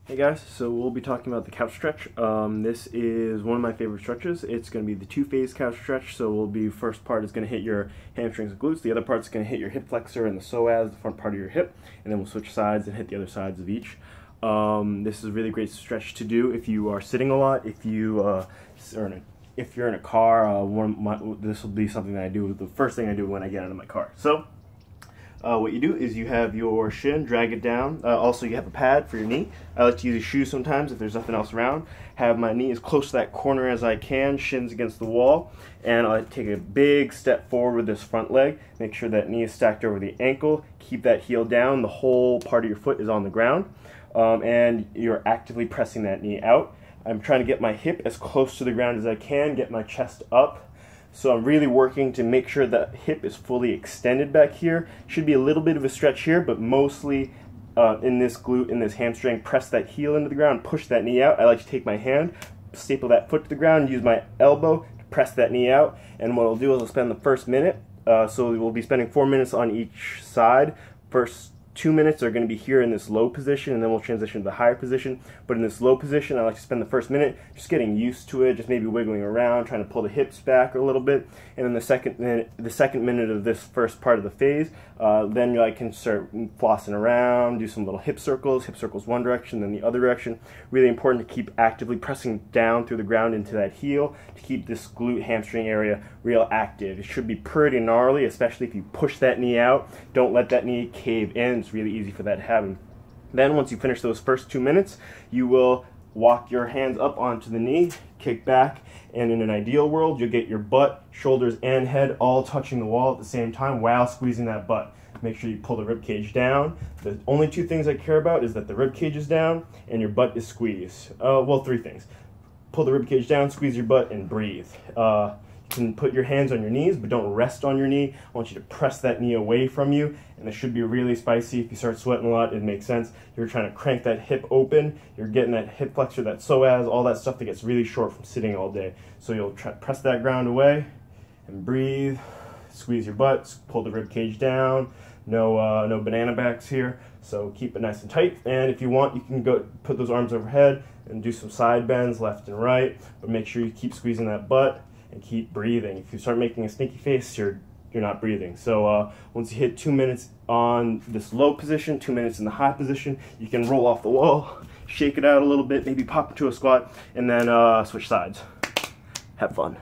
Hey guys, so we'll be talking about the couch stretch. This is one of my favorite stretches. It's going to be the two-phase couch stretch. So first part is going to hit your hamstrings and glutes. The other part is going to hit your hip flexor and the psoas, the front part of your hip, and then we'll switch sides and hit the other sides of each. This is a really great stretch to do if you are sitting a lot. If you're in a car, this will be something that I do. The first thing I do when I get out of my car. So. What you do is you have your shin, drag it down. Also, you have a pad for your knee. I like to use a shoe sometimes if there's nothing else around. Have my knee as close to that corner as I can, shins against the wall, and I take a big step forward with this front leg. Make sure that knee is stacked over the ankle. Keep that heel down. The whole part of your foot is on the ground, and you're actively pressing that knee out. I'm trying to get my hip as close to the ground as I can, get my chest up. So I'm really working to make sure that hip is fully extended back here. Should be a little bit of a stretch here, but mostly in this glute, in this hamstring, press that heel into the ground, push that knee out. I like to take my hand, staple that foot to the ground, use my elbow to press that knee out. And what I'll do is I'll spend the first minute, so we'll be spending 4 minutes on each side. First 2 minutes are going to be here in this low position, and then we'll transition to the higher position. But in this low position, I like to spend the first minute just getting used to it, just maybe wiggling around, trying to pull the hips back a little bit. And then the second minute of this first part of the phase, then I can start flossing around, do some little hip circles one direction, then the other direction. Really important to keep actively pressing down through the ground into that heel to keep this glute hamstring area real active. It should be pretty gnarly, especially if you push that knee out. Don't let that knee cave in. It's really easy for that to happen. Then once you finish those first 2 minutes, you will walk your hands up onto the knee, kick back, and in an ideal world, you'll get your butt, shoulders, and head all touching the wall at the same time while squeezing that butt. Make sure you pull the rib cage down. The only two things I care about is that the rib cage is down and your butt is squeezed. Well, three things. Pull the rib cage down, squeeze your butt, and breathe. You can put your hands on your knees, but don't rest on your knee. I want you to press that knee away from you, and this should be really spicy. If you start sweating a lot, it makes sense. You're trying to crank that hip open. You're getting that hip flexor, that psoas, all that stuff that gets really short from sitting all day. So you'll try to press that ground away and breathe. Squeeze your butt, pull the rib cage down. No banana backs here, so keep it nice and tight. And if you want, you can go put those arms overhead and do some side bends left and right, but make sure you keep squeezing that butt and keep breathing. If you start making a stinky face, you're not breathing. So once you hit 2 minutes on this low position, 2 minutes in the high position, you can roll off the wall, shake it out a little bit, maybe pop into a squat, and then switch sides. Have fun.